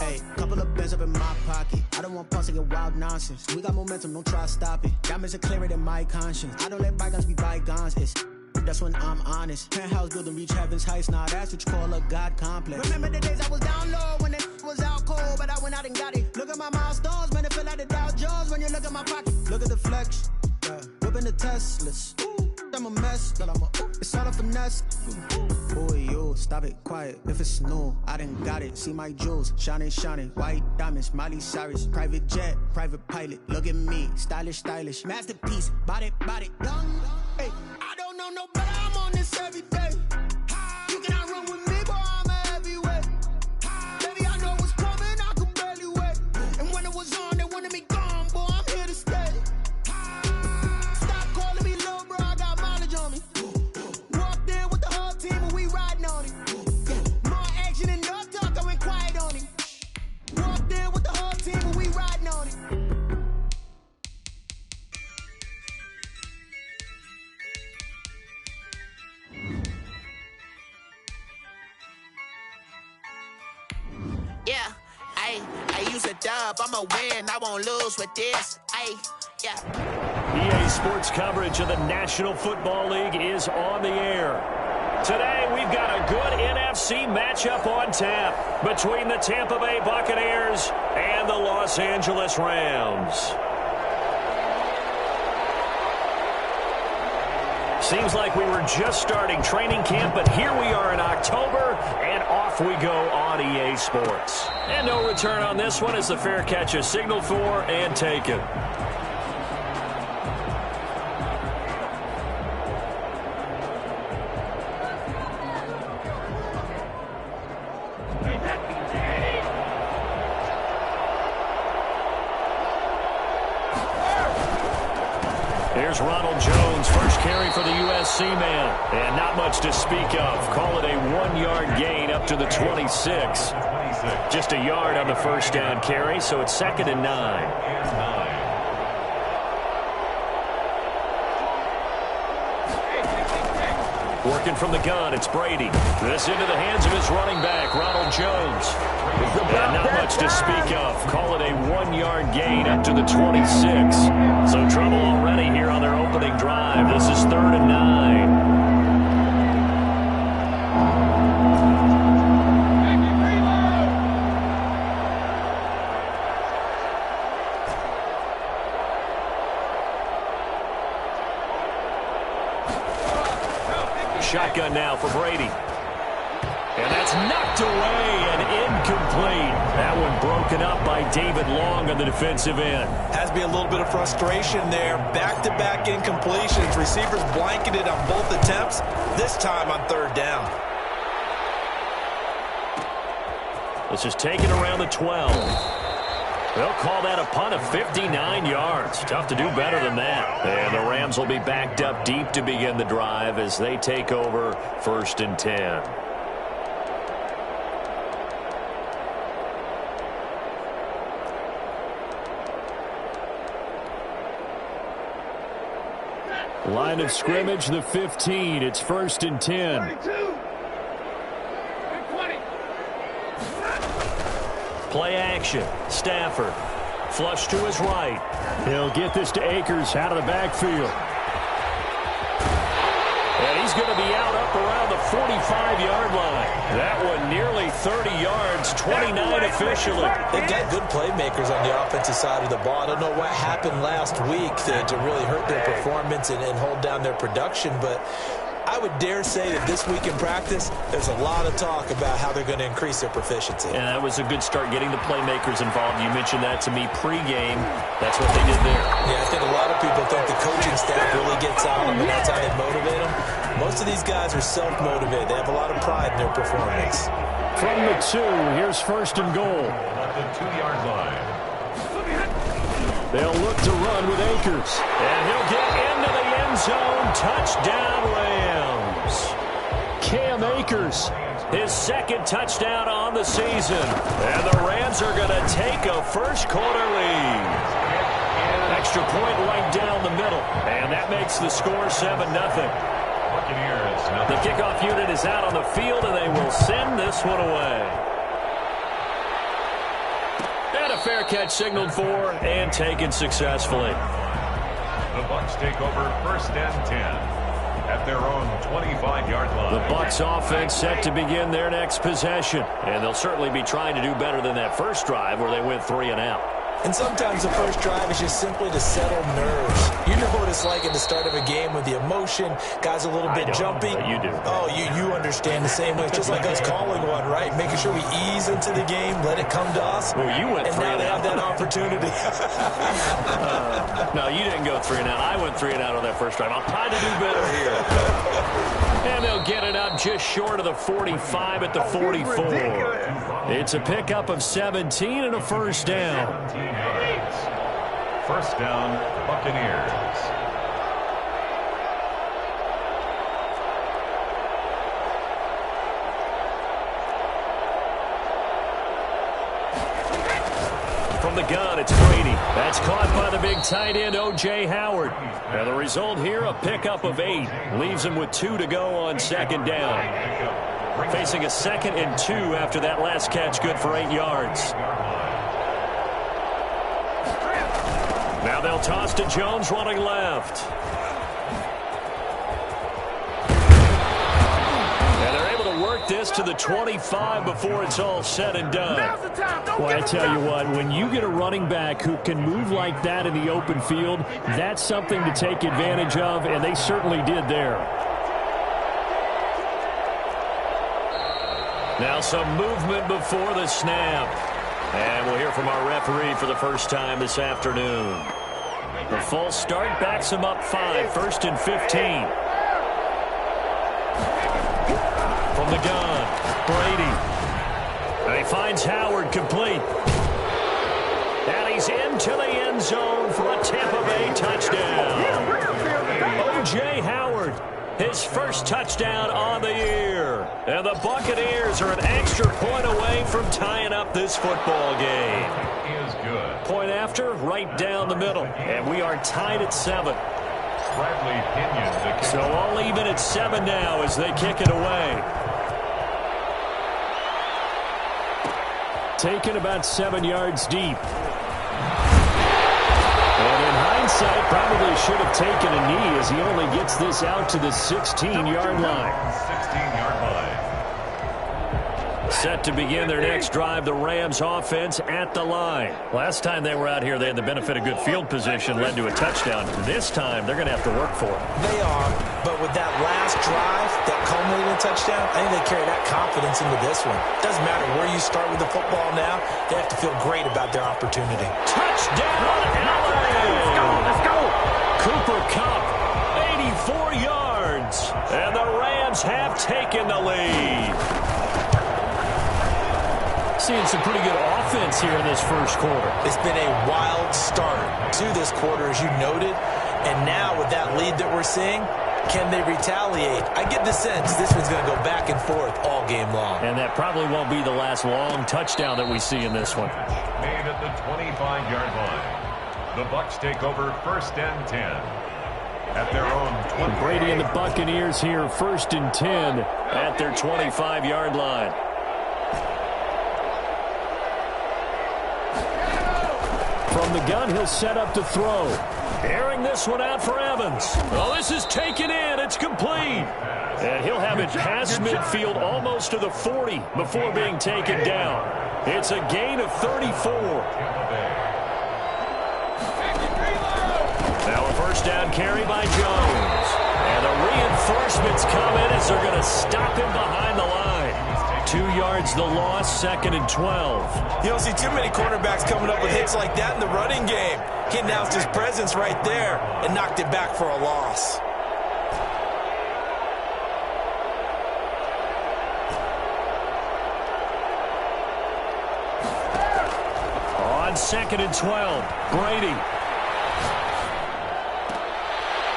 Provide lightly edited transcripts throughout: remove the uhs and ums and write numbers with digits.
Hey, couple of bands up in my pocket. I don't want pause to get wild nonsense. We got momentum, don't try to stop it. Diamonds are clearer than my conscience. I don't let bygones be bygones. That's when I'm honest. Penthouse building reach heaven's heights. Nah, that's what you call a God complex. Remember the days I was down low when it was out cold, but I went out and got it. Look at my milestones, man, it feel like the Dow Jones when you look at my pocket. Look at the flex, yeah. Whipping the Teslas. I'm a mess, but it's all a finesse. Boy, yo, stop it, quiet. If it's new, I done got it. See my jewels, shining, shining. White diamonds, Miley Cyrus. Private jet, private pilot. Look at me, stylish, stylish. Masterpiece, body, young. Hey, I don't know no better. I'm on this every day. You cannot run with me, boy. I'm a heavyweight. Baby, I know what's coming. I could barely wait. And when it was on, they wanted me gone, boy. I'm here to stay. Yeah, I use a dub, I'ma win, I won't lose with this, yeah. EA Sports coverage of the National Football League is on the air. Today, we've got a good NFC matchup on tap between the Tampa Bay Buccaneers and the Los Angeles Rams. Seems like we were just starting training camp, but here we are in October, and off we go on EA Sports. And no return on this one as the fair catch is signaled for and taken. Here's Ronald Jones, first carry for the USC man. And not much to speak of. Call it a 1-yard gain up to the 26. Just a yard on the first down carry, so it's 2nd and 9. Working from the gun, it's Brady. This into the hands of his running back, Ronald Jones. And not much to speak of. Call it a 1-yard gain up to the 26. So trouble already here on their opening drive. This is 3rd and 9. Shotgun now for Brady. And that's knocked away and incomplete. That one broken up by David Long on the defensive end. Has to be a little bit of frustration there. Back-to-back incompletions. Receivers blanketed on both attempts. This time on 3rd down. This is taken around the 12. They'll call that a punt of 59 yards. Tough to do better than that. And the Rams will be backed up deep to begin the drive as they take over 1st and 10. Line of scrimmage, the 15. It's 1st and 10. Play action. Stafford. Flush to his right. He'll get this to Akers out of the backfield. And he's going to be out up around the 45-yard line. That one nearly 30 yards, 29 officially. They've got good playmakers on the offensive side of the ball. I don't know what happened last week to really hurt their performance and hold down their production, but I would dare say that this week in practice, there's a lot of talk about how they're going to increase their proficiency. And that was a good start getting the playmakers involved. You mentioned that to me pregame. That's what they did there. Yeah, I think a lot of people think the coaching staff really gets on them, and that's how they motivate them. Most of these guys are self-motivated. They have a lot of pride in their performance. From the 2, here's 1st and goal. At the 2-yard line. They'll look to run with Akers. And he'll get into the end zone. Touchdown, Rams. Cam Akers, his 2nd touchdown on the season. And the Rams are going to take a first-quarter lead. Extra point right down the middle. And that makes the score 7-0. The kickoff unit is out on the field, and they will send this one away. And a fair catch signaled for and taken successfully. The Bucs take over 1st and 10 at their own 25-yard line. The Bucs offense set to begin their next possession. And they'll certainly be trying to do better than that first drive where they went 3 and out. And sometimes the first drive is just simply to settle nerves. You know what it's like at the start of a game with the emotion, guys a little bit jumpy. You do. Oh, you understand the same way. It's just like us calling one, right? Making sure we ease into the game, let it come to us. Well, you went 3 and now and they out. have that opportunity. No, you didn't go 3 and out. I went 3 and out on that first drive. I'll try to do better here. And they'll get it up just short of the 45 at the 44. It's a pickup of 17 and a first down. 1st down, Buccaneers. From the gun, it's Brady. That's caught by the big tight end, O.J. Howard. And the result here, a pickup of 8. Leaves him with 2 to go on 2nd down. Facing a 2nd and 2 after that last catch, good for 8 yards. Now they'll toss to Jones running left. And they're able to work this to the 25 before it's all said and done. Well, I tell you what, when you get a running back who can move like that in the open field, that's something to take advantage of, and they certainly did there. Now some movement before the snap. And we'll hear from our referee for the first time this afternoon. The false start backs him up 5, 1st and 15. From the gun, Brady. And he finds Howard complete. And he's into the end zone for a Tampa Bay touchdown. O.J. Howard, his first touchdown on the year. And the Buccaneers are an extra point away from tying up this football game. Is good. Point after, right down the middle. And we are tied at 7. Bradley Pinion, the kicker. So all even at 7 now as they kick it away. Taken about 7 yards deep. And in hindsight, probably should have taken a knee as he only gets this out to the 16-yard line. 16-yard line. Set to begin their next drive, the Rams offense at the line. Last time they were out here, they had the benefit of good field position, led to a touchdown. This time, they're going to have to work for it. They are, but with that last drive, that culminating touchdown, I think they carry that confidence into this one. Doesn't matter where you start with the football now, they have to feel great about their opportunity. Touchdown, LA! Let's go! Cooper Kupp, 84 yards, and the Rams have taken the lead. Seeing some pretty good offense here in this first quarter. It's been a wild start to this quarter, as you noted. And now with that lead that we're seeing, can they retaliate? I get the sense this one's going to go back and forth all game long. And that probably won't be the last long touchdown that we see in this one. Made at the 25-yard line. The Bucs take over 1st and 10 at their own 20. Brady and the Buccaneers here, 1st and 10 at their 25-yard line. From the gun, he'll set up to throw. Airing this one out for Evans. Oh, this is taken in. It's complete. And he'll have it past midfield almost to the 40 before being taken down. It's a gain of 34. Now a first down carry by Jones. And the reinforcements come in as they're going to stop him behind the line. 2 yards the loss, 2nd and 12. You don't see too many cornerbacks coming up with hits like that in the running game. He announced his presence right there and knocked it back for a loss. On 2nd and 12, Brady.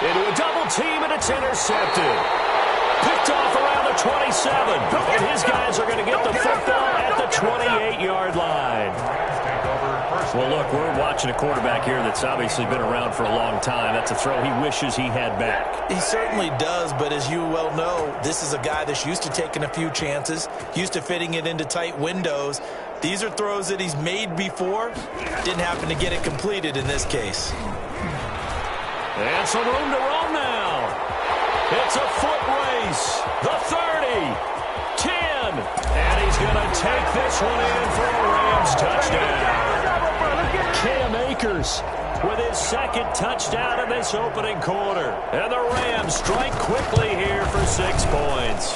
Into a double team, and it's intercepted. Picked off around the 27. And his guys are going to get the football at the 28-yard line. Take over 1st Well, look, we're watching a quarterback here that's obviously been around for a long time. That's a throw he wishes he had back. He certainly does, but as you well know, this is a guy that's used to taking a few chances, used to fitting it into tight windows. These are throws that he's made before. Didn't happen to get it completed in this case. And some room to roam now. It's a foot race. The 30, 10, and he's going to take this one in for a Rams touchdown. Cam Akers with his second touchdown in this opening quarter. And the Rams strike quickly here for 6 points.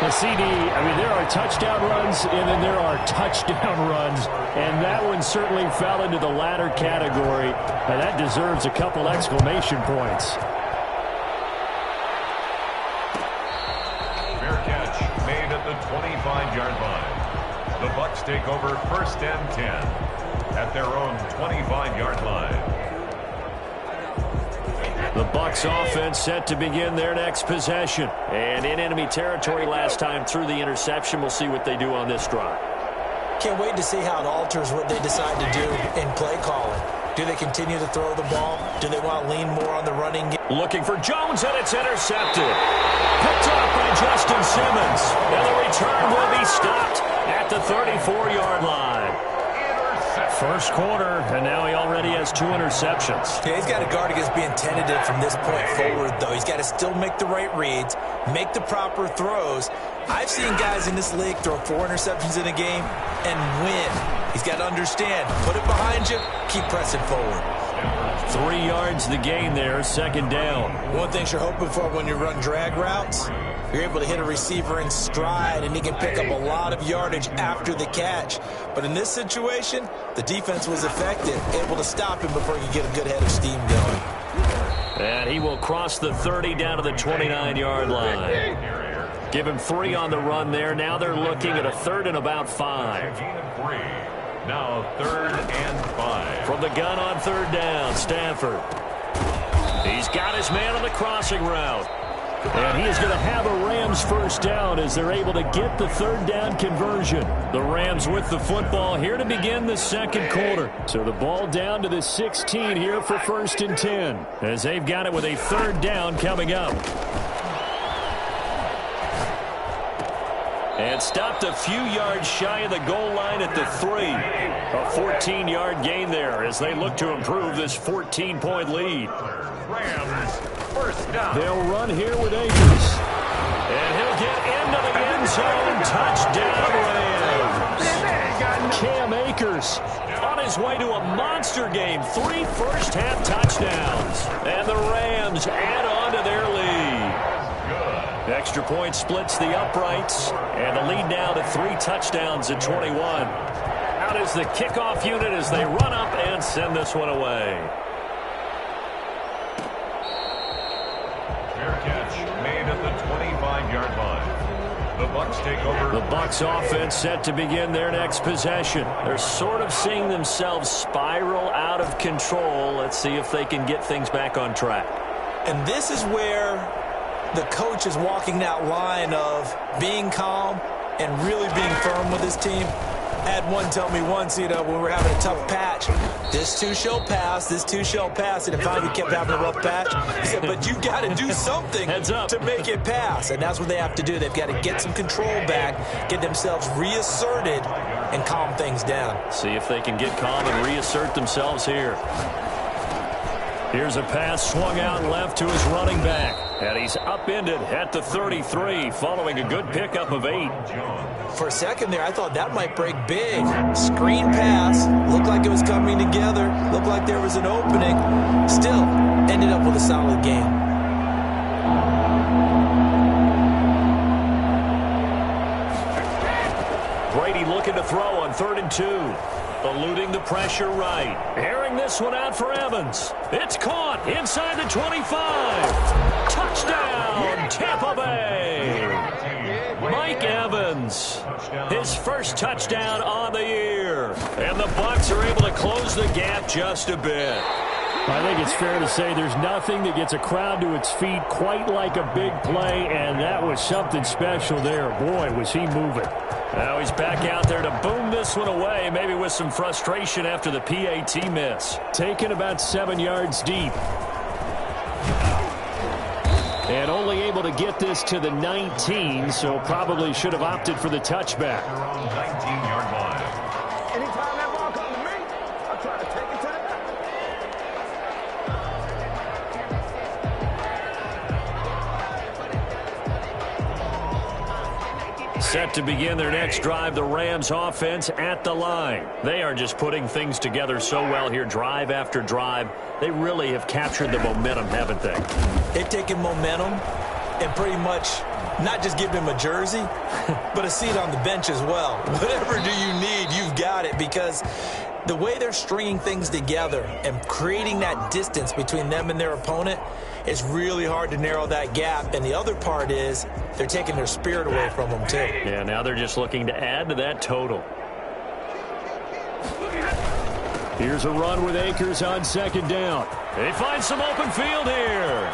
The CD, I mean, there are touchdown runs, and then there are touchdown runs, and that one certainly fell into the latter category, and that deserves a couple exclamation points. Fair catch made at the 25-yard line. The Bucs take over 1st and 10 at their own 25-yard line. The Bucs offense set to begin their next possession. And in enemy territory last time through the interception. We'll see what they do on this drive. Can't wait to see how it alters what they decide to do in play calling. Do they continue to throw the ball? Do they want to lean more on the running game? Looking for Jones, and it's intercepted. Picked up by Justin Simmons. And the return will be stopped at the 34-yard line. First quarter, and now he already has 2 interceptions. Yeah, he's got to guard against being tentative from this point forward, though. He's got to still make the right reads, make the proper throws. I've seen guys in this league throw 4 interceptions in a game and win. He's got to understand, put it behind you, keep pressing forward. 3 yards the gain there, second down. One thing you're hoping for when you run drag routes, you're able to hit a receiver in stride, and he can pick up a lot of yardage after the catch. But in this situation, the defense was effective, able to stop him before he could get a good head of steam going. And he will cross the 30 down to the 29-yard line. Give him 3 on the run there. Now they're looking at a 3rd and about 5. Now 3rd and 5. From the gun on 3rd down, Stafford. He's got his man on the crossing route. And he is going to have a Rams first down as they're able to get the 3rd down conversion. The Rams with the football here to begin the second quarter. So the ball down to the 16 here for 1st and 10 as they've got it with a 3rd down coming up. And stopped a few yards shy of the goal line at the 3. A 14-yard gain there as they look to improve this 14-point lead. Rams first down. They'll run here with Akers. And he'll get into the end zone. Touchdown, Rams. Cam Akers on his way to a monster game. 3 first-half touchdowns. And the Rams add on to their lead. Extra point splits the uprights. And the lead now to 3 touchdowns at 21. Out is the kickoff unit as they run up and send this one away. Catch made at the 25-yard line. The Bucs take over. The Bucs offense set to begin their next possession. They're sort of seeing themselves spiral out of control. Let's see if they can get things back on track. And this is where the coach is walking that line of being calm and really being firm with his team. I had one tell me once, when we were having a tough patch, this too shall pass, this too shall pass, and finally we kept having a rough patch. He said, but you've got to do something to make it pass, and that's what they have to do. They've got to get some control back, get themselves reasserted, and calm things down. See if they can get calm and reassert themselves here. Here's a pass swung out left to his running back. And he's upended at the 33 following a good pickup of 8. For a second there, I thought that might break big. Screen pass. Looked like it was coming together. Looked like there was an opening. Still, ended up with a solid game. Brady looking to throw on 3rd and 2. Eluding the pressure right. Airing this one out for Evans. It's caught inside the 25. Touchdown, Tampa Bay. Mike Evans, his first touchdown on the year. And the Bucs are able to close the gap just a bit. I think it's fair to say there's nothing that gets a crowd to its feet quite like a big play, and that was something special there. Boy, was he moving. Now he's back out there to boom this one away, maybe with some frustration after the PAT miss. Taken about 7 yards deep. And only able to get this to the 19, so probably should have opted for the touchback. 19-yard line. Anytime that ball comes to me, I try to take it to the back. Set to begin their next drive, the Rams offense at the line. They are just putting things together so well here, drive after drive. They really have captured the momentum, haven't they? They've taken momentum and pretty much not just give him a jersey, but a seat on the bench as well. Whatever do you need, you've got it, because the way they're stringing things together and creating that distance between them and their opponent, it's really hard to narrow that gap. And the other part is they're taking their spirit away from them, too. Yeah, now they're just looking to add to that total. Here's a run with Akers on second down. They find some open field here.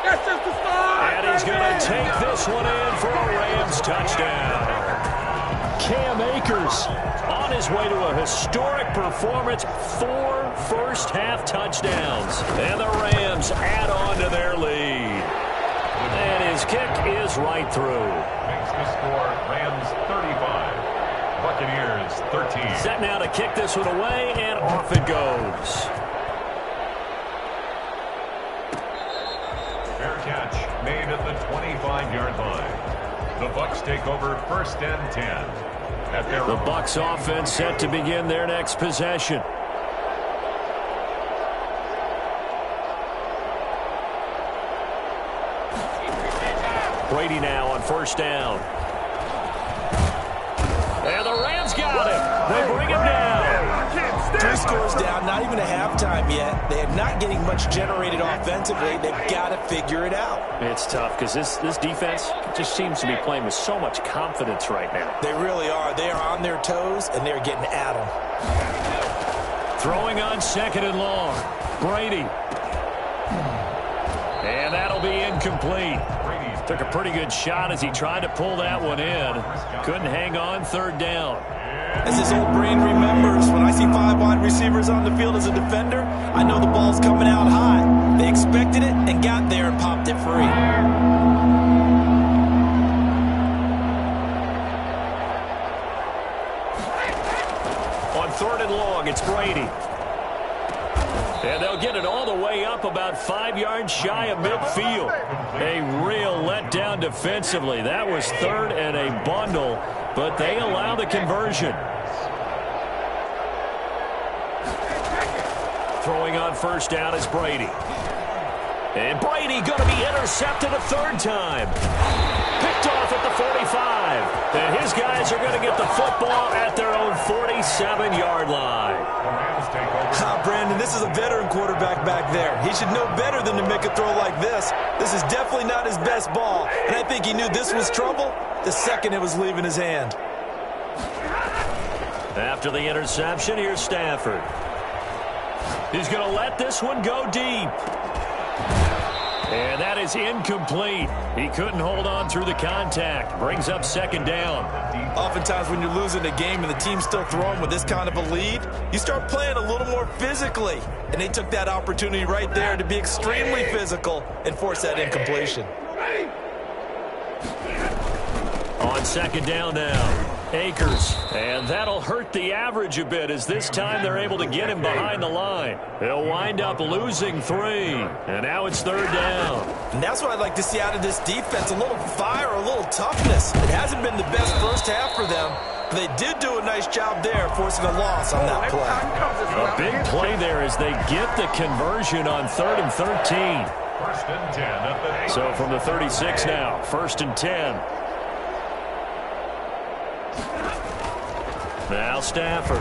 That's just the start. And he's going to take this one in for a Rams touchdown. Cam Akers on his way to a historic performance, 4 first-half touchdowns. And the Rams add on to their lead. And his kick is right through. Makes the score Rams 35, Buccaneers 13. Set now to kick this one away, and off it goes. Fair catch made at the 25-yard line. The Bucs take over first and 10. At their The Bucs offense set to begin their next possession. Brady now on first down. And the Rams got him. They bring him down. 3 scores down, not even a halftime yet. They are not getting much generated offensively. They've got to figure it out. It's tough because this defense just seems to be playing with so much confidence right now. They really are. They are on their toes, and they're getting at them. Throwing on second and long. Brady. And that'll be incomplete. Took a pretty good shot as he tried to pull that one in. Couldn't hang on third down. As his old brain remembers, when I see 5 wide receivers on the field as a defender, I know the ball's coming out high. They expected it and got there and popped it free. On third and long, it's Brady. And they'll get it all the way up about 5 yards shy of midfield. A real letdown defensively. That was third and a bundle, but they allow the conversion. Throwing on first down is Brady. And Brady going to be intercepted a third time. Picked off at the 45. And his guys are going to get the football at their own 47-yard line. Brandon, this is a veteran quarterback back there. He should know better than to make a throw like this. This is definitely not his best ball, and I think he knew this was trouble the second it was leaving his hand. After the interception, here's Stafford. He's going to let this one go deep. And that is incomplete. He couldn't hold on through the contact. Brings up second down. Oftentimes when you're losing a game and the team's still throwing with this kind of a lead, you start playing a little more physically. And they took that opportunity right there to be extremely physical and force that incompletion. On second down now, Akers. And that'll hurt the average a bit as this time they're able to get him behind the line. They'll wind up losing 3. And now it's third down. And that's what I'd like to see out of this defense. A little fire, a little toughness. It hasn't been the best first half for them. But they did do a nice job there, forcing a loss on that play. A big play there as they get the conversion on 3rd and 13. First and 10 at the So from the 36 now, 1st and 10. Now Stafford.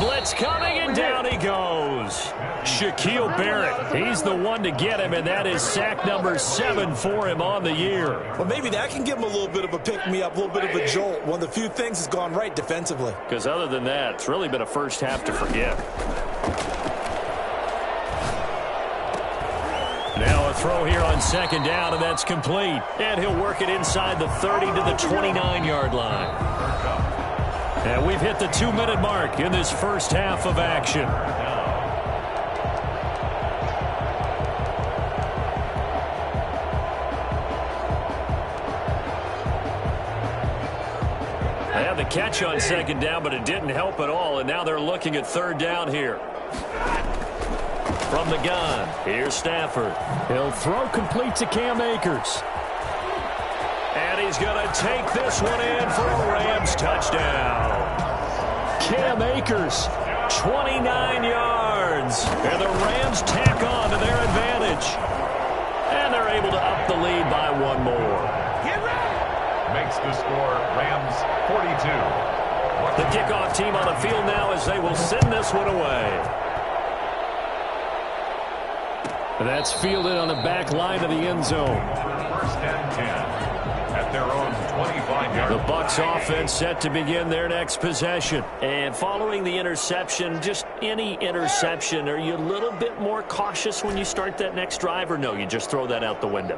blitz coming, and down he goes. Shaquille Barrett, he's the one to get him, and that is sack number 7 for him on the year. Well, maybe that can give him a little bit of a pick-me-up, a little bit of a jolt. One of the few things has gone right defensively. Because other than that, it's really been a first half to forget. Now a throw here on second down, and that's complete. And he'll work it inside the 30 to the 29-yard line. And we've hit the 2-minute mark in this first half of action. They had the catch on second down, but it didn't help at all, and now they're looking at third down here. From the gun, here's Stafford. He'll throw complete to Cam Akers. And he's going to take this one in for a Rams touchdown. Cam Akers, 29 yards. And the Rams tack on to their advantage. And they're able to up the lead by one more. Makes the score Rams 42. The kickoff team on the field now as they will send this one away. That's fielded on the back line of the end zone. First and 10 at their own 25-yard line. The Bucs offense set to begin their next possession. And following the interception, just any interception, are you a little bit more cautious when you start that next drive, or no, you just throw that out the window?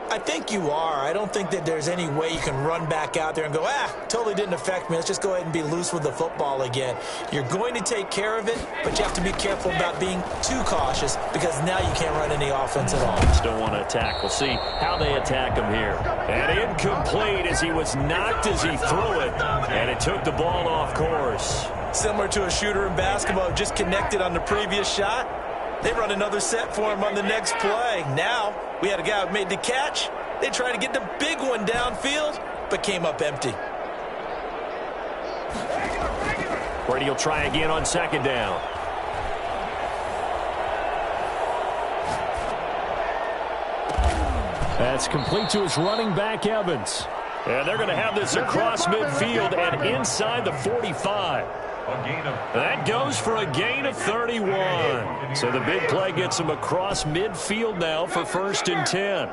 I think you are. I don't think that there's any way you can run back out there and go, totally didn't affect me. Let's just go ahead and be loose with the football again. You're going to take care of it, but you have to be careful about being too cautious because now you can't run any offense at all. Just don't want to attack. We'll see how they attack him here. And incomplete as he was knocked as he threw it, and it took the ball off course. Similar to a shooter in basketball, just connected on the previous shot. They run another set for him on the next play. Now, we had a guy who made the catch. They tried to get the big one downfield, but came up empty. Brady will try again on second down. That's complete to his running back, Evans. And they're going to have this across midfield and inside the 45. That goes for a gain of 31. So the big play gets him across midfield now for first and 10.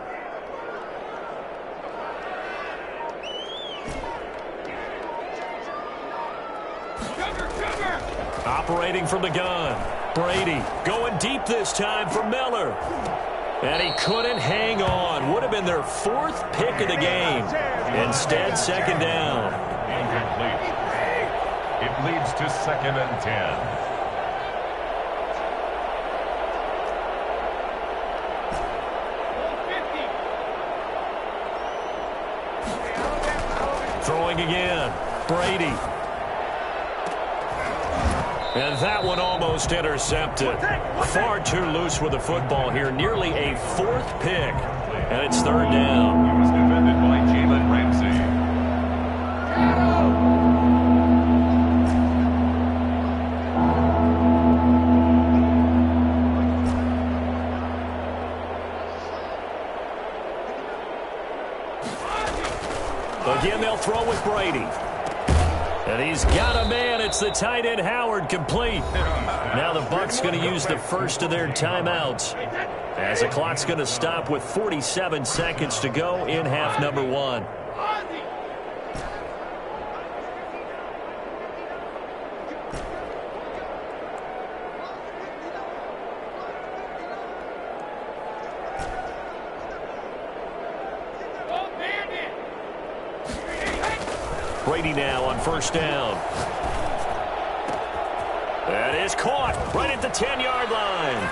Operating from the gun. Brady going deep this time for Miller. And he couldn't hang on. Would have been their 4th pick of the game. Instead, second down. Incomplete. It leads to second and 10. Throwing again. Brady. And that one almost intercepted. Far too loose with the football here. Nearly a 4th pick. And it's third down. He was defended by Jalen Ramsey. Again, they'll throw with Brady. And he's got a man. It's the tight end Howard, complete. Now the Bucs going to use the first of their timeouts as the clock's going to stop with 47 seconds to go in half number 1. Brady now on first down. That is caught right at the 10-yard line.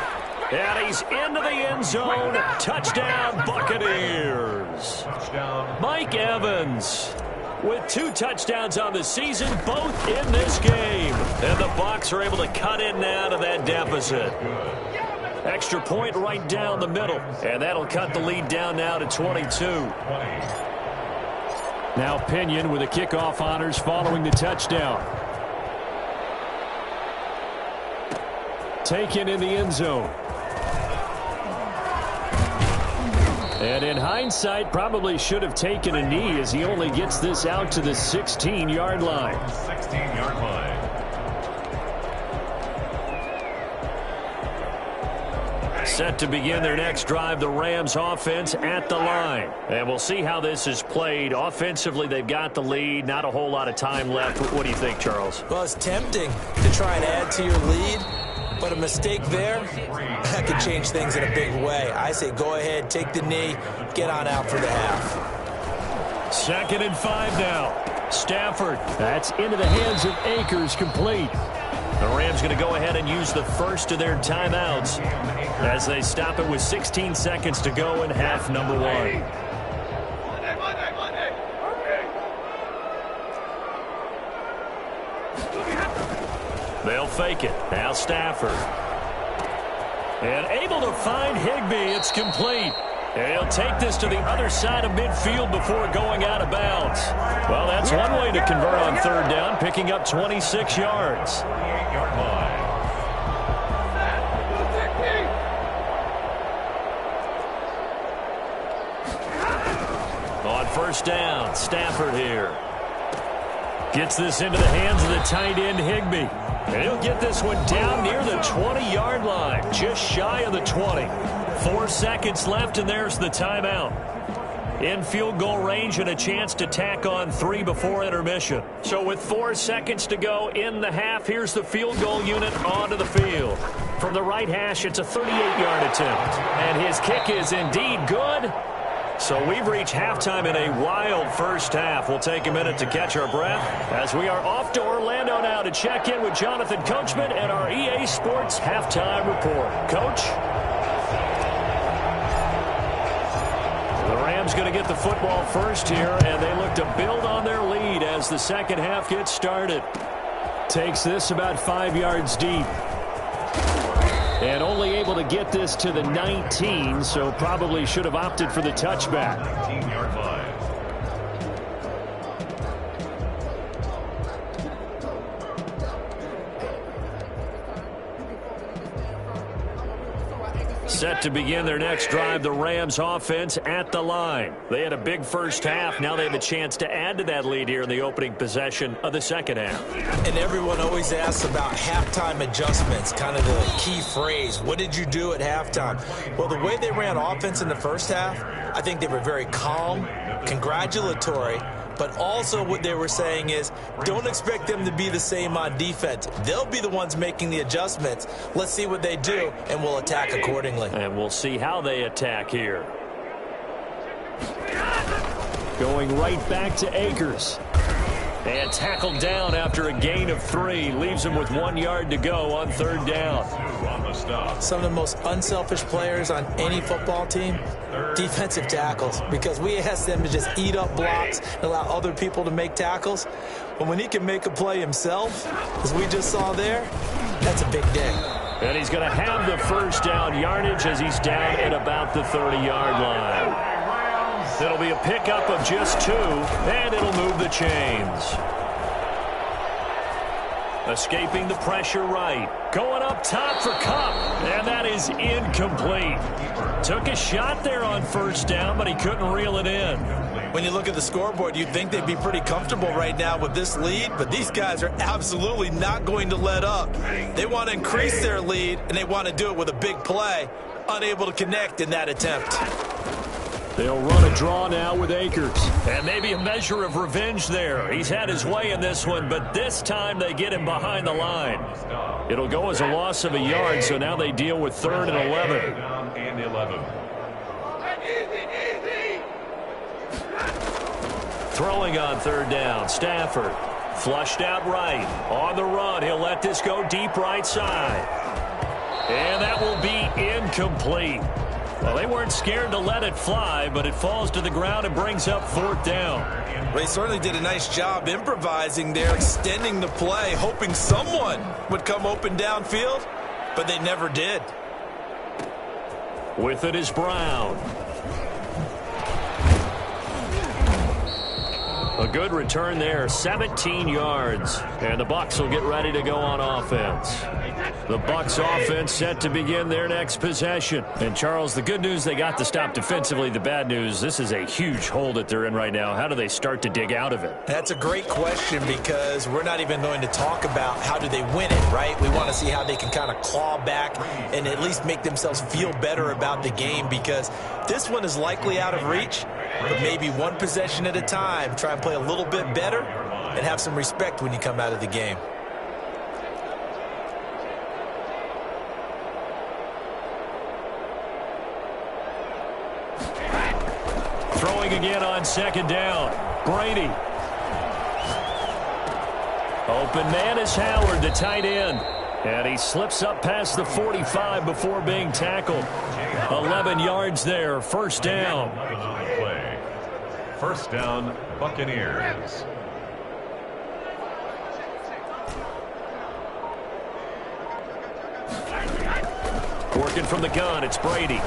And he's into the end zone. Touchdown, Buccaneers. Mike Evans with 2 touchdowns on the season, both in this game. And the Bucs are able to cut in now to that deficit. Extra point right down the middle. And that'll cut the lead down now to 22. Now Pinion with the kickoff honors following the touchdown. Taken in the end zone. And in hindsight, probably should have taken a knee as he only gets this out to the 16-yard line. 16-yard line. Set to begin their next drive, the Rams offense at the line. And we'll see how this is played. Offensively, they've got the lead. Not a whole lot of time left. What do you think, Charles? Well, it's tempting to try and add to your lead, but a mistake there, that could change things in a big way. I say go ahead, take the knee, get on out for the half. 2nd and 5 now. Stafford. That's into the hands of Akers, complete. The Rams going to go ahead and use the first of their timeouts as they stop it with 16 seconds to go in half number 1. They'll fake it. Now Stafford. And able to find Higbee. It's complete. And he'll take this to the other side of midfield before going out of bounds. Well, that's one way to convert on 3rd down, picking up 26 yards. On 1st down, Stafford here. Gets this into the hands of the tight end, Higbee. And he'll get this one down near the 20-yard line, just shy of the 20. 4 seconds left, and there's the timeout. In field goal range and a chance to tack on 3 before intermission. So with 4 seconds to go in the half, here's the field goal unit onto the field. From the right hash, it's a 38-yard attempt. And his kick is indeed good. So we've reached halftime in a wild first half. We'll take a minute to catch our breath as we are off to Orlando now to check in with Jonathan Coachman and our EA Sports Halftime Report. Coach? The Rams going to get the football first here, and they look to build on their lead as the second half gets started. Takes this about 5 yards deep. And only able to get this to the 19, so probably should have opted for the touchback. 19-yard line. Set to begin their next drive, the Rams offense at the line. They had a big first half. Now they have a chance to add to that lead here in the opening possession of the second half. And everyone always asks about halftime adjustments, kind of the key phrase. What did you do at halftime? Well, the way they ran offense in the first half, I think they were very calm, congratulatory, but also what they were saying is don't expect them to be the same on defense. They'll be the ones making the adjustments. Let's see what they do, and we'll attack accordingly. And we'll see how they attack here. Going right back to Akers. And tackled down after a gain of 3. Leaves him with 1 yard to go on 3rd down. Some of the most unselfish players on any football team, defensive tackles, because we ask them to just eat up blocks and allow other people to make tackles. But when he can make a play himself, as we just saw there, that's a big day. And he's going to have the first down yardage as he's down at about the 30-yard line. It'll be a pickup of just 2, and it'll move the chains. Escaping the pressure right. Going up top for Kupp, and that is incomplete. Took a shot there on 1st down, but he couldn't reel it in. When you look at the scoreboard, you'd think they'd be pretty comfortable right now with this lead, but these guys are absolutely not going to let up. They want to increase their lead, and they want to do it with a big play. Unable to connect in that attempt. They'll run a draw now with Akers. And maybe a measure of revenge there. He's had his way in this one, but this time they get him behind the line. It'll go as a loss of a yard, so now they deal with 3rd and 11. And 11. Throwing on 3rd down, Stafford. Flushed out right. On the run, he'll let this go deep right side. And that will be incomplete. Well, they weren't scared to let it fly, but it falls to the ground and brings up 4th down. They certainly did a nice job improvising there, extending the play, hoping someone would come open downfield, but they never did. With it is Brown. A good return there, 17 yards. And the Bucs will get ready to go on offense. The Bucs offense set to begin their next possession. And, Charles, the good news, they got the stop defensively. The bad news, this is a huge hole that they're in right now. How do they start to dig out of it? That's a great question because we're not even going to talk about how do they win it, right? We want to see how they can kind of claw back and at least make themselves feel better about the game, because this one is likely out of reach. But maybe one possession at a time. Try and play a little bit better and have some respect when you come out of the game. Throwing again on second down. Brady. Open man is Howard, the tight end. And he slips up past the 45 before being tackled. 11 yards there, first down. First down, Buccaneers. Working from the gun, it's Brady.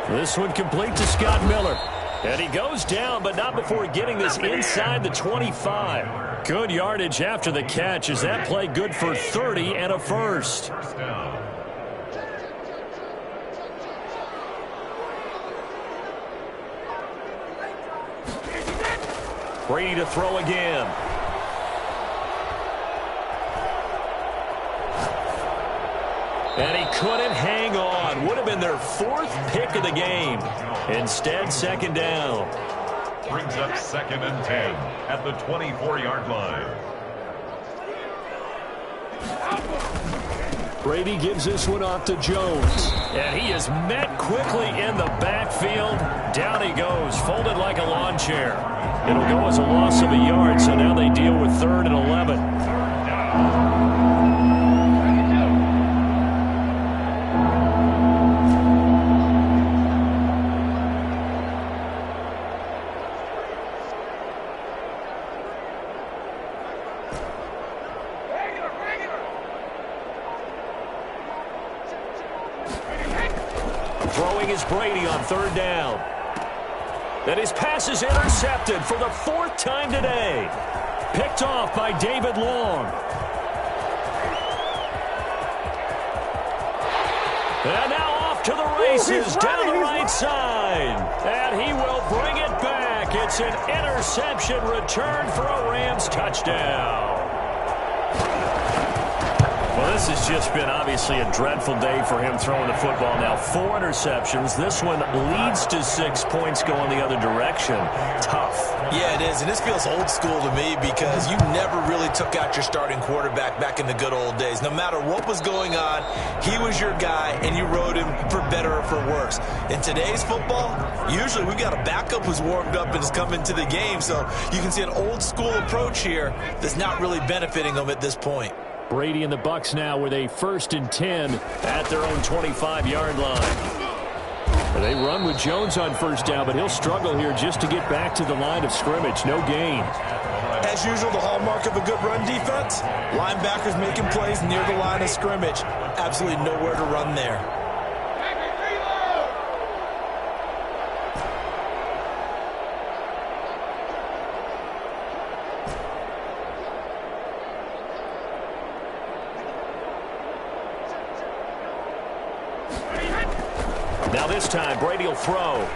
This one complete to Scott Miller. And he goes down, but not before getting this inside the 25. Good yardage after the catch. Is that play good for 30 and a first? First down. Brady to throw again. And he couldn't hang on. Would have been their fourth pick of the game. Instead, second down. Brings up 2nd and 10 at the 24-yard line. Brady gives this one off to Jones. And he is met quickly in the backfield. Down he goes, folded like a lawn chair. It'll go as a loss of a yard, so now they deal with 3rd and 11. Throwing is Brady on 3rd down. And his pass is intercepted for the 4th time today. Picked off by David Long. And now off to the races down the right side. And he will bring it back. It's an interception return for a Rams touchdown. Well, this has just been obviously a dreadful day for him throwing the football now. 4 interceptions. This one leads to 6 points going the other direction. Tough. Yeah, it is. And this feels old school to me because you never really took out your starting quarterback back in the good old days. No matter what was going on, he was your guy, and you rode him for better or for worse. In today's football, usually we've got a backup who's warmed up and has come into the game. So you can see an old school approach here that's not really benefiting them at this point. Brady and the Bucs now with a 1st and 10 at their own 25-yard line. They run with Jones on 1st down, but he'll struggle here just to get back to the line of scrimmage. No gain. As usual, the hallmark of a good run defense, linebackers making plays near the line of scrimmage. Absolutely nowhere to run there. Now this time, Brady will throw.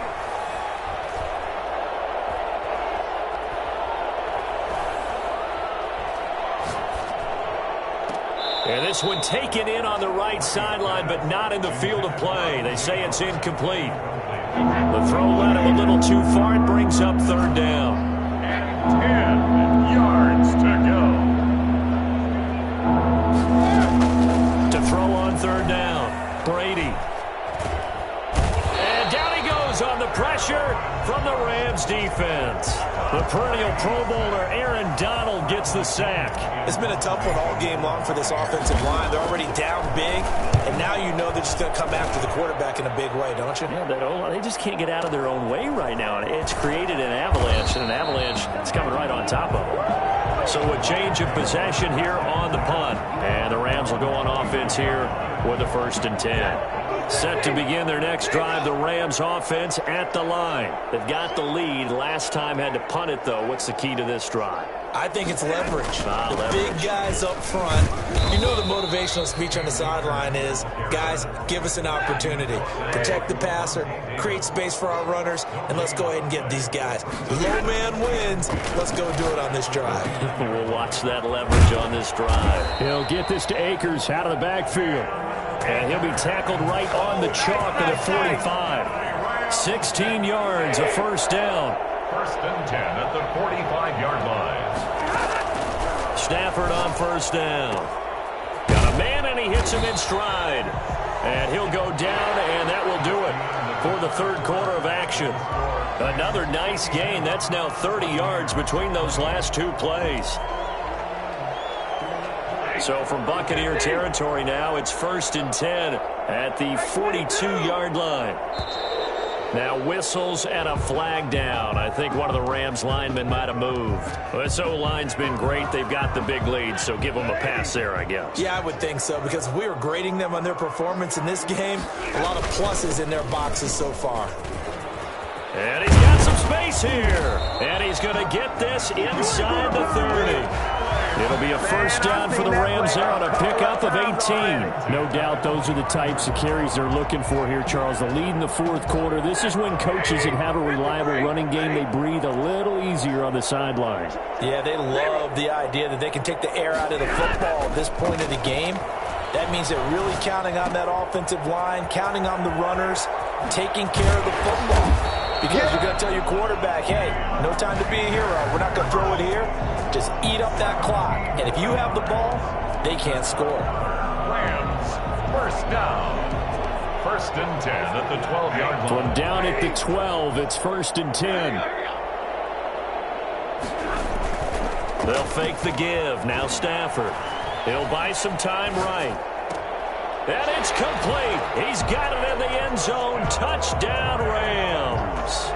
And this one taken in on the right sideline, but not in the field of play. They say it's incomplete. The throw led him a little too far. It brings up 3rd down. 10 yards to To throw on 3rd down, Brady. On the pressure from the Rams defense. The perennial Pro Bowler Aaron Donald gets the sack. It's been a tough one all game long for this offensive line. They're already down big, and now you know they're just going to come after the quarterback in a big way, don't you? Yeah, they just can't get out of their own way right now. It's created an avalanche, and an avalanche that's coming right on top of them. So a change of possession here on the punt. And the Rams will go on offense here with a 1st and 10. Set to begin their next drive, the Rams offense at the line. They've got the lead. Last time had to punt it, though. What's the key to this drive? I think it's leverage. Leverage. Big guys up front. You know the motivational speech on the sideline is, guys, give us an opportunity. Protect the passer, create space for our runners, and let's go ahead and get these guys. Low man wins. Let's go do it on this drive. We'll watch that leverage on this drive. He'll get this to Akers out of the backfield. And he'll be tackled right on the chalk at the 45. 16 yards, a first down. First and 10 at the 45-yard line. Stafford on first down. Got a man, and he hits him in stride. And he'll go down, and that will do it for the third quarter of action. Another nice gain. That's now 30 yards between those last two plays. So from Buccaneer territory now, it's first and 10 at the 42-yard line. Now whistles and a flag down. I think one of the Rams linemen might have moved. Well, this O-line's been great. They've got the big lead, so give them a pass there, I guess. Yeah, I would think so, because if we were grading them on their performance in this game, a lot of pluses in their boxes so far. And he's got some space here. And he's going to get this inside the 30. It'll be a first down for the Rams there on a pickup of 18. No doubt those are the types of carries they're looking for here, Charles. The lead in the fourth quarter. This is when coaches that have a reliable running game, they breathe a little easier on the sideline. Yeah, they love the idea that they can take the air out of the football at this point of the game. That means they're really counting on that offensive line, counting on the runners, taking care of the football. Because you're going to tell your quarterback, hey, no time to be a hero. We're not going to throw it here. Just eat up that clock. And if you have the ball, they can't score. Rams, first down. First and 10 at the 12-yard line. From down at the 12, it's first and 10. They'll fake the give. Now Stafford. He'll buy some time right. And it's complete. He's got it in the end zone. Touchdown, Rams.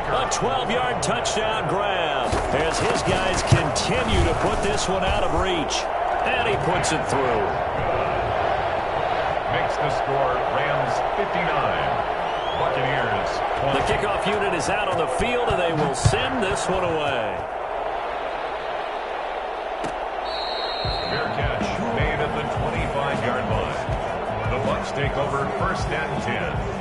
A 12-yard touchdown grab as his guys continue to put this one out of reach. And he puts it through. Makes the score Rams 59. Buccaneers 20. The kickoff unit is out on the field, and they will send this one away. Fair catch made at the 25-yard line. The Bucs take over first and 10.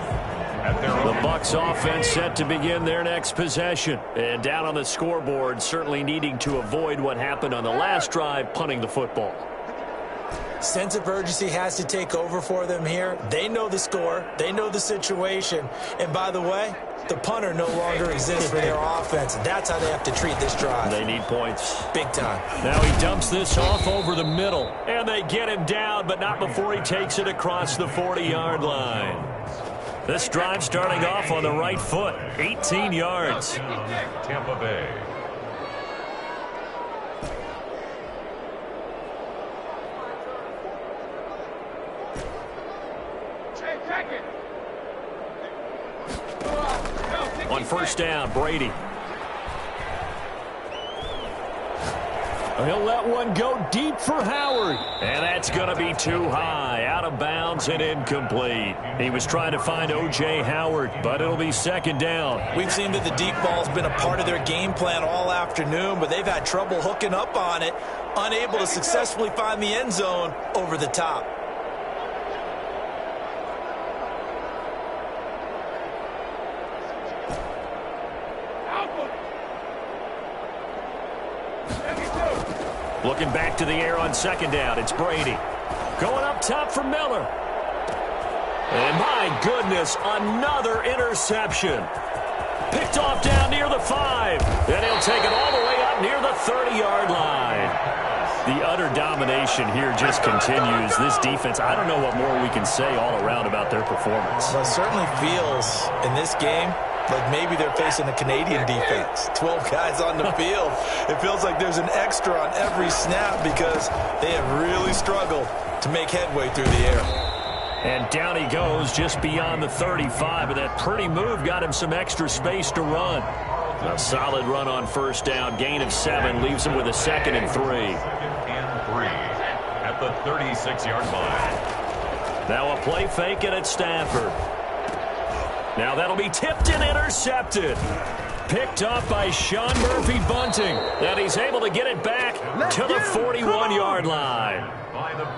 The Bucs offense set to begin their next possession. And down on the scoreboard, certainly needing to avoid what happened on the last drive, punting the football. Sense of urgency has to take over for them here. They know the score. They know the situation. And by the way, the punter no longer exists for their offense. That's how they have to treat this drive. They need points. Big time. Now he dumps this off over the middle. And they get him down, but not before he takes it across the 40-yard line. This drive starting off on the right foot. 18 yards. Tampa Bay. On first down, Brady. He'll let one go deep for Howard. And that's going to be too high. Out of bounds and incomplete. He was trying to find O.J. Howard, but it'll be second down. We've seen that the deep ball's been a part of their game plan all afternoon, but they've had trouble hooking up on it, unable to successfully find the end zone over the top. Looking back to the air on second down, it's Brady. Going up top for Miller. And my goodness, another interception. Picked off down near the 5. Then he'll take it all the way up near the 30-yard line. The utter domination here just continues. This defense, I don't know what more we can say all around about their performance. Well, it certainly feels in this game like maybe they're facing a Canadian defense. 12 guys on the field. It feels like there's an extra on every snap because they have really struggled to make headway through the air. And down he goes just beyond the 35, and that pretty move got him some extra space to run. A solid run on first down. Gain of 7 leaves him with a 2nd and 3. Second and 3 at the 36-yard line. Now a play fake and it's Stafford. Now that'll be tipped and intercepted. Picked off by Sean Murphy-Bunting. And he's able to get it back to the 41-yard line.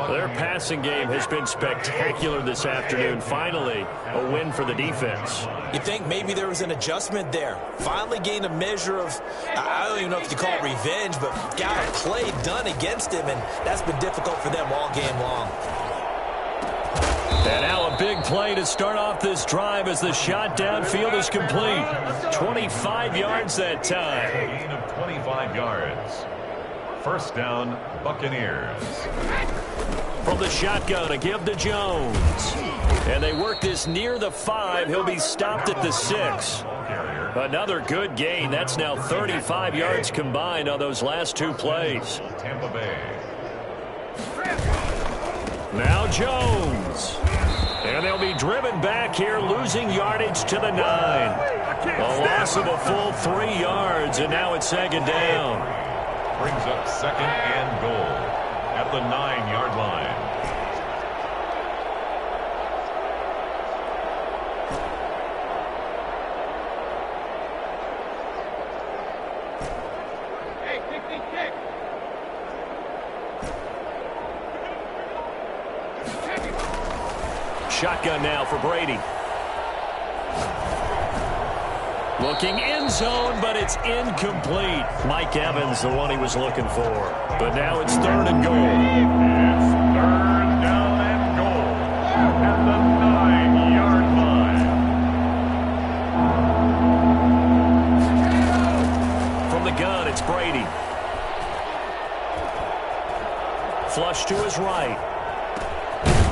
Their passing game has been spectacular this afternoon. Finally, a win for the defense. You think maybe there was an adjustment there. Finally gained a measure of, I don't even know if you call it revenge, but got a play done against him, and that's been difficult for them all game long. And now a big play to start off this drive as the shot downfield is complete. 25 yards that time. Gain of 25 yards. First down, Buccaneers. From the shotgun, a give to Jones. And they work this near the 5. He'll be stopped at the 6. Another good gain. That's now 35 yards combined on those last two plays. Tampa Bay. Now Jones. And they'll be driven back here, losing yardage to the 9. A loss of a full 3 yards, and now it's second down. Brings up second and goal at the 9-yard line. Shotgun now for Brady. Looking end zone, but it's incomplete. Mike Evans, the one he was looking for. But now it's third and goal. It's third down and goal at the 9-yard line. From the gun, it's Brady. Flush to his right.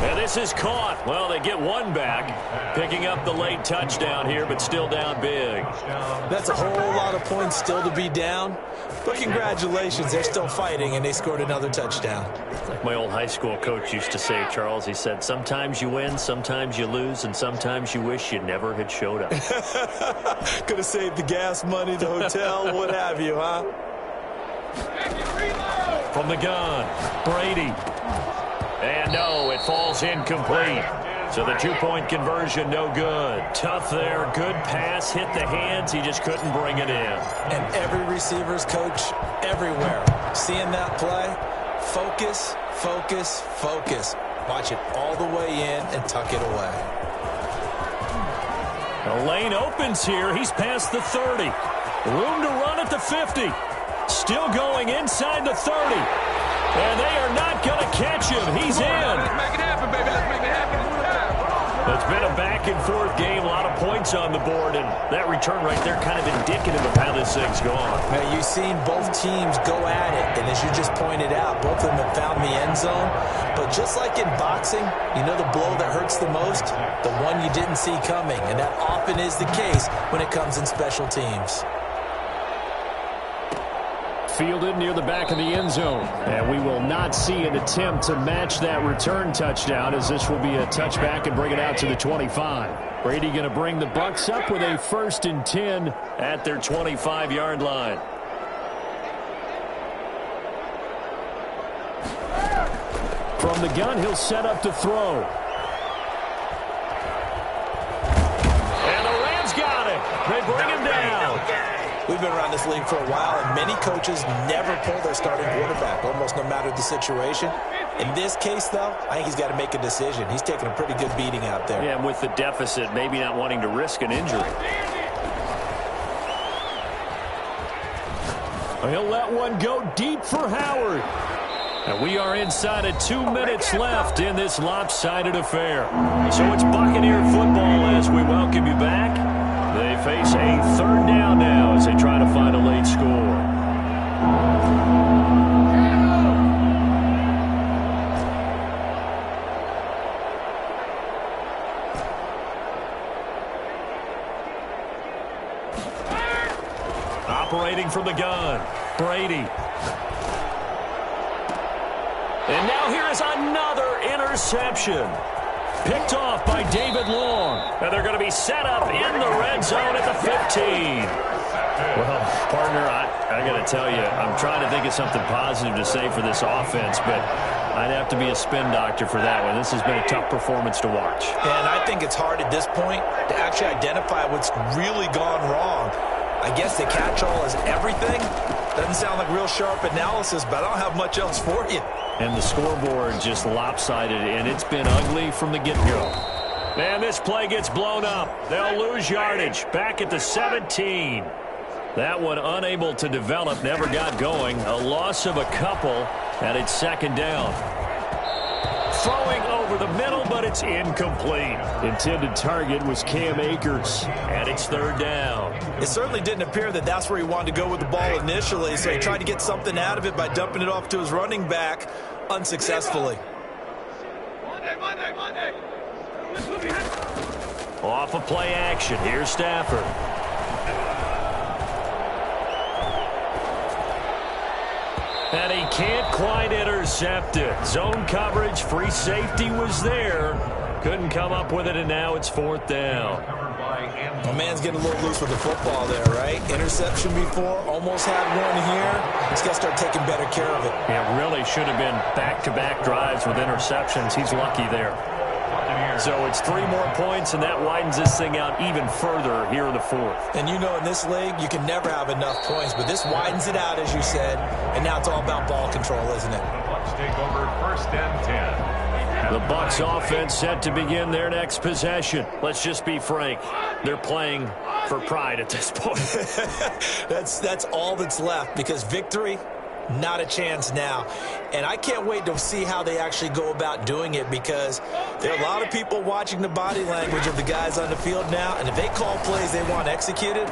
And this is caught. Well, they get one back, picking up the late touchdown here, but still down big. That's a whole lot of points still to be down. But congratulations, they're still fighting, and they scored another touchdown. Like my old high school coach used to say, Charles, he said, sometimes you win, sometimes you lose, and sometimes you wish you never had showed up. Could have saved the gas money, the hotel, what have you, huh? From the gun, Brady. And no, it falls incomplete. So the two-point conversion, no good. Tough there, good pass, hit the hands. He just couldn't bring it in. And every receiver's coach everywhere, seeing that play, focus, focus, focus. Watch it all the way in and tuck it away. The lane opens here. He's past the 30. Room to run at the 50. Still going inside the 30. And they are not going to catch him. He's in. Let's make it happen, baby. Let's make it happen. It's been a back-and-forth game, a lot of points on the board, and that return right there kind of indicative of how this thing's gone. Now, you've seen both teams go at it, and as you just pointed out, both of them have found the end zone. But just like in boxing, you know the blow that hurts the most? The one you didn't see coming, and that often is the case when it comes in special teams. Fielded near the back of the end zone. And we will not see an attempt to match that return touchdown, as this will be a touchback and bring it out to the 25. Brady going to bring the Bucs up with a 1st and 10 at their 25-yard line. From the gun, he'll set up to throw. And the Rams got it. They bring him down. We've been around this league for a while, and many coaches never pull their starting quarterback, almost no matter the situation. In this case, though, I think he's got to make a decision. He's taking a pretty good beating out there. Yeah, and with the deficit, maybe not wanting to risk an injury. He'll let one go deep for Howard. And we are inside of 2 minutes left in this lopsided affair. So it's Buccaneer football as we welcome you back. They face a 3rd down now as they try to find a late score. Operating from the gun, Brady. And now here is another interception. Picked off by David Long. And they're going to be set up in the red zone at the 15. Well, partner, I got to tell you, I'm trying to think of something positive to say for this offense, but I'd have to be a spin doctor for that one. This has been a tough performance to watch. And I think it's hard at this point to actually identify what's really gone wrong. I guess the catch-all is everything. Doesn't sound like real sharp analysis, but I don't have much else for you. And the scoreboard just lopsided, and it's been ugly from the get-go. Man, this play gets blown up. They'll lose yardage. Back at the 17. That one unable to develop, never got going. A loss of a couple, and it's second down. Throwing over the middle, but it's incomplete. Intended target was Cam Akers, and it's third down. It certainly didn't appear that that's where he wanted to go with the ball initially, so he tried to get something out of it by dumping it off to his running back unsuccessfully. Off of play action, here's Stafford. And he can't quite intercept it. Zone coverage, free safety was there. Couldn't come up with it, and now it's fourth down. My man's getting a little loose with the football there, right? Interception before, almost had one here. He's got to start taking better care of it. Yeah, really should have been back-to-back drives with interceptions. He's lucky there. So it's 3 more points, and that widens this thing out even further here in the fourth. And you know in this league, you can never have enough points, but this widens it out, as you said, and now it's all about ball control, isn't it? The Bucs take over first and 10. The Bucs offense set to begin their next possession. Let's just be frank. They're playing for pride at this point. That's all that's left, because victory, not a chance now. And I can't wait to see how they actually go about doing it, because there are a lot of people watching the body language of the guys on the field now, and if they call plays they want executed,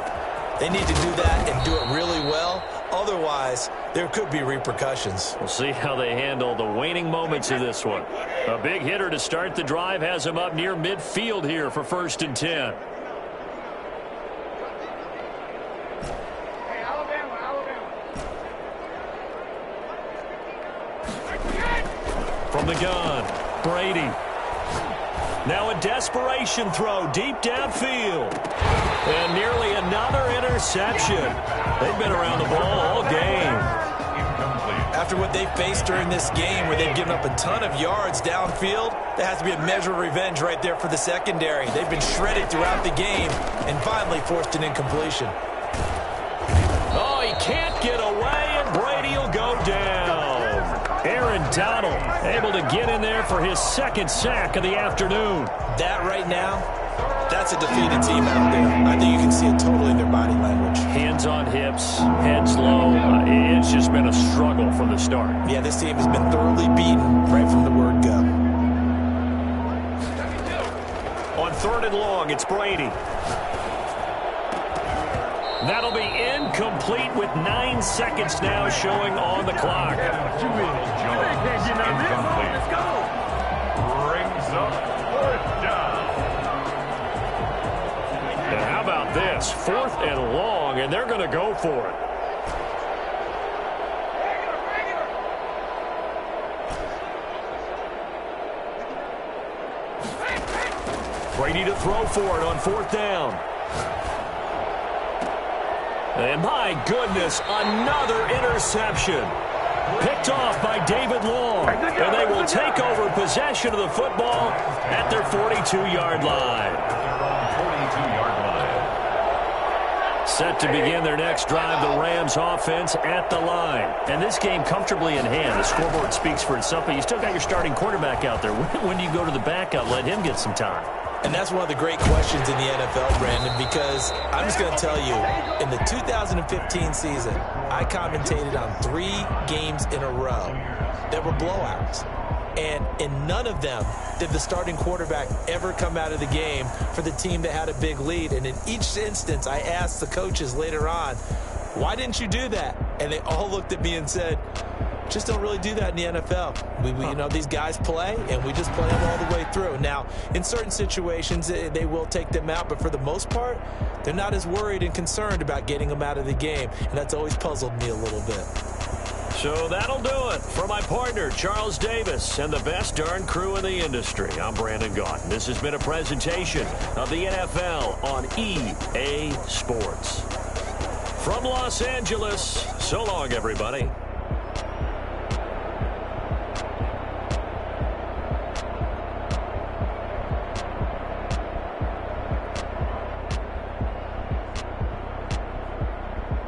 they need to do that and do it really well. Otherwise, there could be repercussions. We'll see how they handle the waning moments of this one. A big hitter to start the drive has him up near midfield here for first and 10. From the gun, Brady. Now a desperation throw deep downfield. And nearly another interception. They've been around the ball all game. After what they faced during this game, where they've given up a ton of yards downfield, there has to be a measure of revenge right there for the secondary. They've been shredded throughout the game and finally forced an incompletion. Oh, he can't get away, and Brady will go down. Aaron Donald able to get in there for his second sack of the afternoon. That right now, that's a defeated team out there. I think you can see it totally in their body language. Hands on hips, heads low. It's just been a struggle from the start. Yeah, this team has been thoroughly beaten right from the word go. On third and long, it's Brady. That'll be incomplete with 9 seconds now showing on the clock. Incomplete. Brings up fourth down. And how about this? 4th and long, and they're going to go for it. Brady to throw for it on 4th down. And my goodness, another interception. Picked off by David Long. And they will take over possession of the football at their 42-yard line. Set to begin their next drive, the Rams offense at the line. And this game comfortably in hand. The scoreboard speaks for itself, but you still got your starting quarterback out there. When do you go to the backup, let him get some time? And that's one of the great questions in the NFL, Brandon, because I'm just going to tell you, in the 2015 season, I commentated on 3 games in a row that were blowouts. And in none of them did the starting quarterback ever come out of the game for the team that had a big lead. And in each instance, I asked the coaches later on, why didn't you do that? And they all looked at me and said, just don't really do that in the NFL. You know, these guys play, and we just play them all the way through. Now, in certain situations, they will take them out, but for the most part, they're not as worried and concerned about getting them out of the game, and that's always puzzled me a little bit. So that'll do it for my partner, Charles Davis, and the best darn crew in the industry. I'm Brandon Gaudin. This has been a presentation of the NFL on EA Sports. From Los Angeles, so long, everybody.